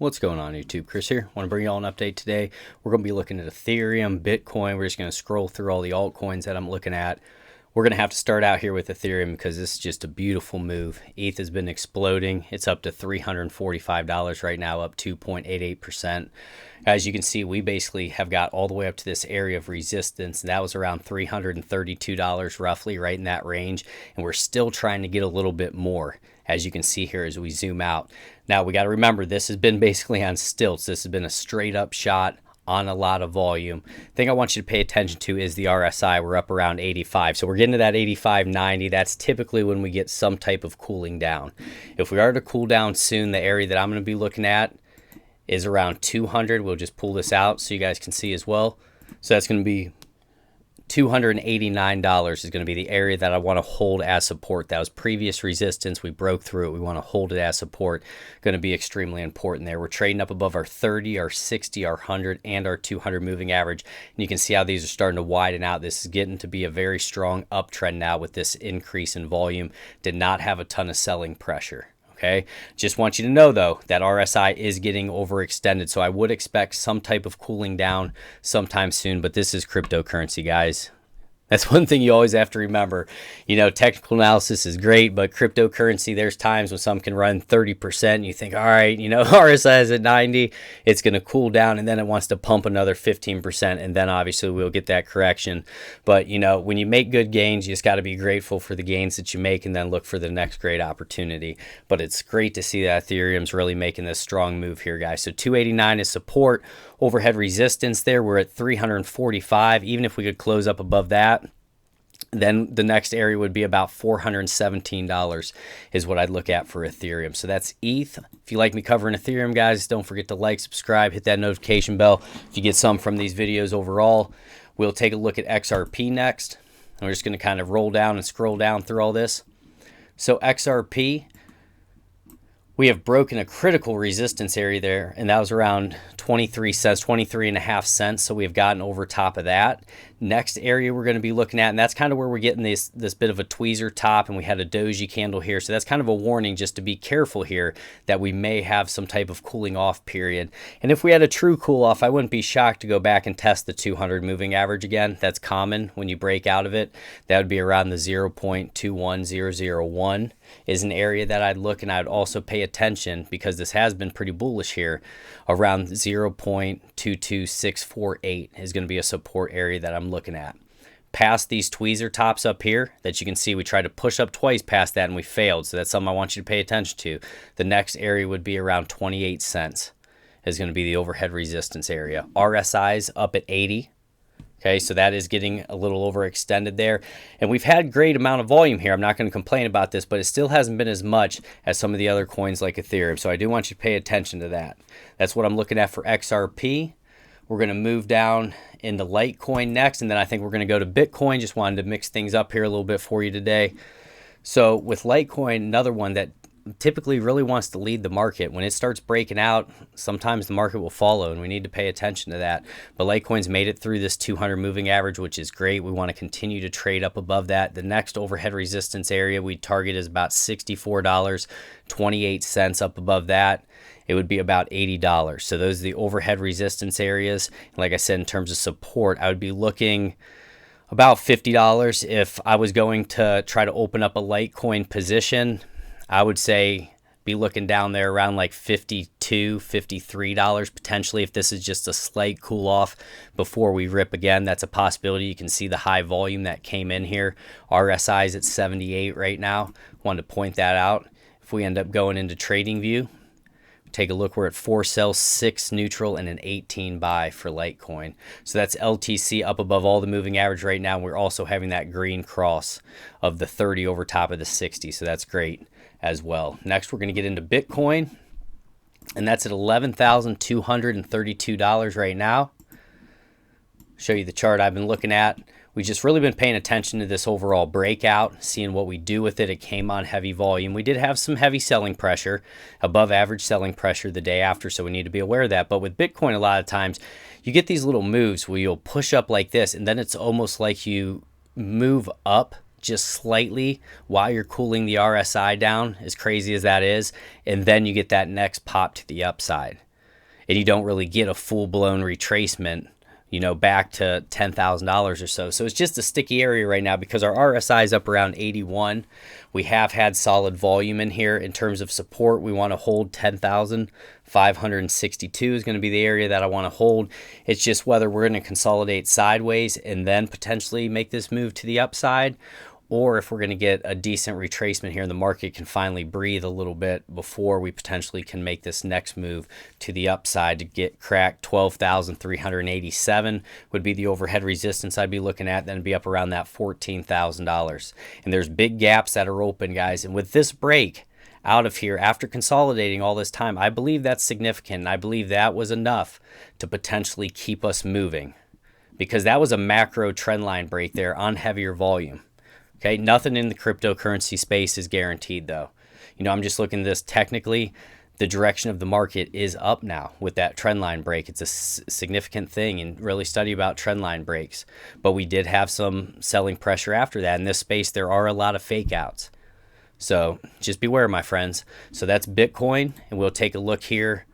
What's going on YouTube? Chris here. Want to bring you all an update today. We're going to be looking at Ethereum, Bitcoin. We're just going to scroll through all the altcoins that I'm looking at. We're going to have to start out here with Ethereum because this is just a beautiful move. ETH has been exploding. It's up to $345 right now, up 2.88%. As you can see, we basically have got all the way up to this area of resistance. That was around $332 roughly, right in that range. And we're still trying to get a little bit more, as you can see here as we zoom out. Now, we got to remember, this has been basically on stilts. This has been a straight up shot on a lot of volume. Thing I want you to pay attention to is the RSI. We're up around 85. So we're getting to that 85.90. That's typically when we get some type of cooling down. If we are to cool down soon, the area that I'm going to be looking at is around 200. We'll just pull this out so you guys can see as well. So that's going to be $289 is going to be the area that I want to hold as support. That was previous resistance. We broke through it. We want to hold it as support. Going to be extremely important there. We're trading up above our 30, our 60, our 100, and our 200 moving average. And you can see how these are starting to widen out. This is getting to be a very strong uptrend now with this increase in volume. Did not have a ton of selling pressure. Okay, just want you to know though that RSI is getting overextended, so I would expect some type of cooling down sometime soon, but this is cryptocurrency, guys. That's one thing you always have to remember. You know, technical analysis is great, but cryptocurrency, there's times when some can run 30%. And you think, all right, you know, RSI is at 90, it's going to cool down, and then it wants to pump another 15%, and then obviously we'll get that correction. But, you know, when you make good gains, you just got to be grateful for the gains that you make and then look for the next great opportunity. But it's great to see that Ethereum's really making this strong move here, guys. So 289 is support. Overhead resistance there, we're at 345. Even if we could close up above that, then the next area would be about $417 is what I'd look at for Ethereum. So that's ETH. If you like me covering Ethereum, guys, don't forget to like, subscribe, hit that notification bell. If you get some from these videos overall, we'll take a look at XRP next. And we're just going to kind of roll down and scroll down through all this. So XRP, we have broken a critical resistance area there, and that was around 23 cents, 23.5 cents. So we have gotten over top of that. Next area we're going to be looking at, and that's kind of where we're getting this bit of a tweezer top, and we had a doji candle here. So that's kind of a warning just to be careful here that we may have some type of cooling off period. And if we had a true cool off, I wouldn't be shocked to go back and test the 200 moving average again. That's common when you break out of it. That would be around the 0.21001 is an area that I'd look, and I'd also pay attention because this has been pretty bullish here. Around 0.22648 is going to be a support area that I'm looking at. Past these tweezer tops up here that you can see, we tried to push up twice past that and we failed. So that's something I want you to pay attention to. The next area would be around 28 cents is going to be the overhead resistance area. RSI's up at 80. Okay, so that is getting a little overextended there. And we've had great amount of volume here. I'm not going to complain about this, but it still hasn't been as much as some of the other coins like Ethereum. So I do want you to pay attention to that. That's what I'm looking at for XRP. We're going to move down into Litecoin next, and then I think we're going to go to Bitcoin. Just wanted to mix things up here a little bit for you today. So with Litecoin, another one that typically really wants to lead the market. When it starts breaking out, sometimes the market will follow, and we need to pay attention to that. But Litecoin's made it through this 200 moving average, which is great. We want to continue to trade up above that. The next overhead resistance area we target is about $64.28 up above that. It would be about $80. So those are the overhead resistance areas. Like I said, in terms of support, I would be looking about $50 if I was going to try to open up a Litecoin position. I would say be looking down there around like $52, $53 potentially if this is just a slight cool off before we rip again. That's a possibility. You can see the high volume that came in here. RSI is at 78 right now. Wanted to point that out. If we end up going into TradingView, take a look. We're at 4 sell, 6 neutral, and an 18 buy for Litecoin. So that's LTC up above all the moving average right now. We're also having that green cross of the 30 over top of the 60. So that's great as well. Next, we're going to get into Bitcoin, and that's at $11,232 right now. Show you the chart I've been looking at. We've just really been paying attention to this overall breakout, seeing what we do with it. It came on heavy volume. We did have some heavy selling pressure, above average selling pressure the day after, so we need to be aware of that. But with Bitcoin, a lot of times you get these little moves where you'll push up like this, and then it's almost like you move up just slightly while you're cooling the RSI down, as crazy as that is, and then you get that next pop to the upside. and you don't really get a full-blown retracement, you know, back to $10,000 or so. So it's just a sticky area right now because our RSI is up around 81. We have had solid volume in here. In terms of support, we want to hold 10,562 is going to be the area that I want to hold. It's just whether we're going to consolidate sideways and then potentially make this move to the upside, or if we're going to get a decent retracement here and the market can finally breathe a little bit before we potentially can make this next move to the upside to get cracked. 12,387 would be the overhead resistance I'd be looking at, then be up around that $14,000. And there's big gaps that are open, guys. And with this break out of here after consolidating all this time, I believe that's significant. I believe that was enough to potentially keep us moving, because that was a macro trend line break there on heavier volume. Okay, nothing in the cryptocurrency space is guaranteed though. You know, I'm just looking at this technically. The direction of the market is up now with that trend line break. It's a significant thing, and really study about trend line breaks. But we did have some selling pressure after that. In this space, there are a lot of fake outs. So just beware, my friends. So that's Bitcoin, and we'll take a look here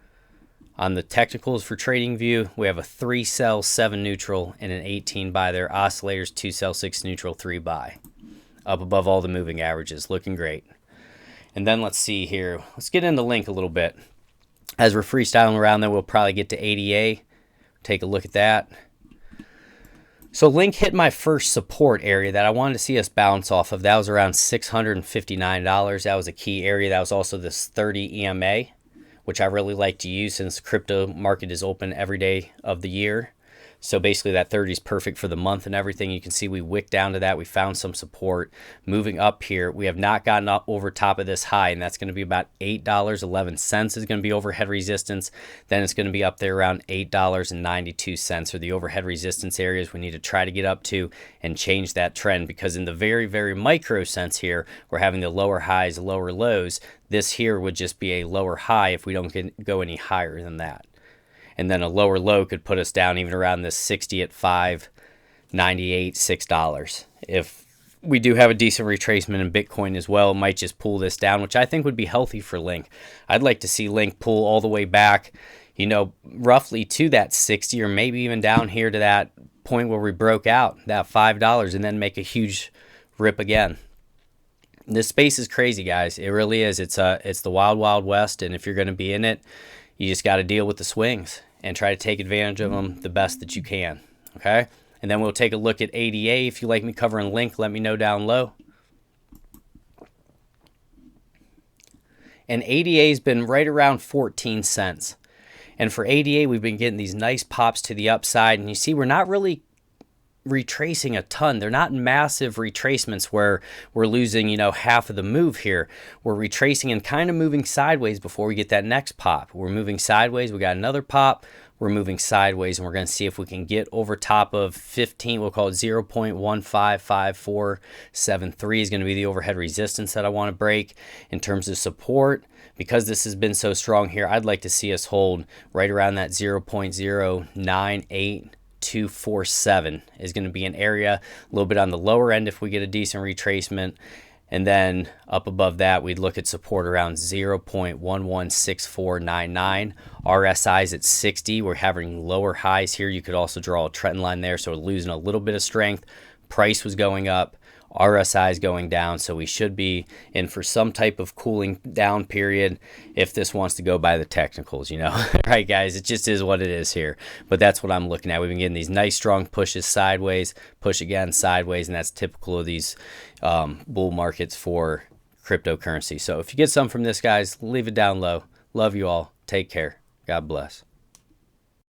on the technicals for trading view. We have a 3 sell, 7 neutral, and an 18 buy there. Oscillators, 2 sell, 6 neutral, 3 buy. Up above all the moving averages, looking great. And then let's see here. Let's get into Link a little bit. As we're freestyling around there, we'll probably get to ADA. Take a look at that. So Link hit my first support area that I wanted to see us bounce off of. That was around $659. That was a key area. That was also this 30 EMA, which I really like to use since the crypto market is open every day of the year. So basically that 30 is perfect for the month and everything. You can see we wicked down to that. We found some support. Moving up here, we have not gotten up over top of this high, and that's going to be about $8.11 is going to be overhead resistance. Then it's going to be up there around $8.92 are the overhead resistance areas we need to try to get up to and change that trend, because in the very, very micro sense here, we're having the lower highs, lower lows. This here would just be a lower high if we don't go any higher than that. And then a lower low could put us down even around this 60 at $5.98, $6. If we do have a decent retracement in Bitcoin as well, it might just pull this down, which I think would be healthy for Link. I'd like to see Link pull all the way back, you know, roughly to that 60, or maybe even down here to that point where we broke out, that $5, and then make a huge rip again. This space is crazy, guys. It really is. It's the wild, wild west, and if you're going to be in it, you just got to deal with the swings and try to take advantage of them the best that you can, okay? And then we'll take a look at ADA. If you like me covering Link, let me know down low. And ADA's been right around 14 cents. And for ADA, we've been getting these nice pops to the upside. And you see, we're not really retracing a ton. They're not massive retracements where we're losing, you know, half of the move here. We're retracing and kind of moving sideways before we get that next pop. We're moving sideways. We got another pop. We're moving sideways, and we're going to see if we can get over top of 15. We'll call it 0.155473 is going to be the overhead resistance that I want to break. In terms of support, because this has been so strong here, I'd like to see us hold right around that 0.098. 247 is going to be an area a little bit on the lower end if we get a decent retracement, and then up above that we'd look at support around 0.116499. RSI's at 60. We're having lower highs here. You could also draw a trend line there, so we're losing a little bit of strength. Price was going up, RSI is going down, so we should be in for some type of cooling down period if this wants to go by the technicals, you know. Right, guys, it just is what it is here. But that's what I'm looking at. We've been getting these nice strong pushes sideways, push again sideways, and that's typical of these bull markets for cryptocurrency. So if you get some from this, guys, leave it down low. Love you all. Take care. God bless.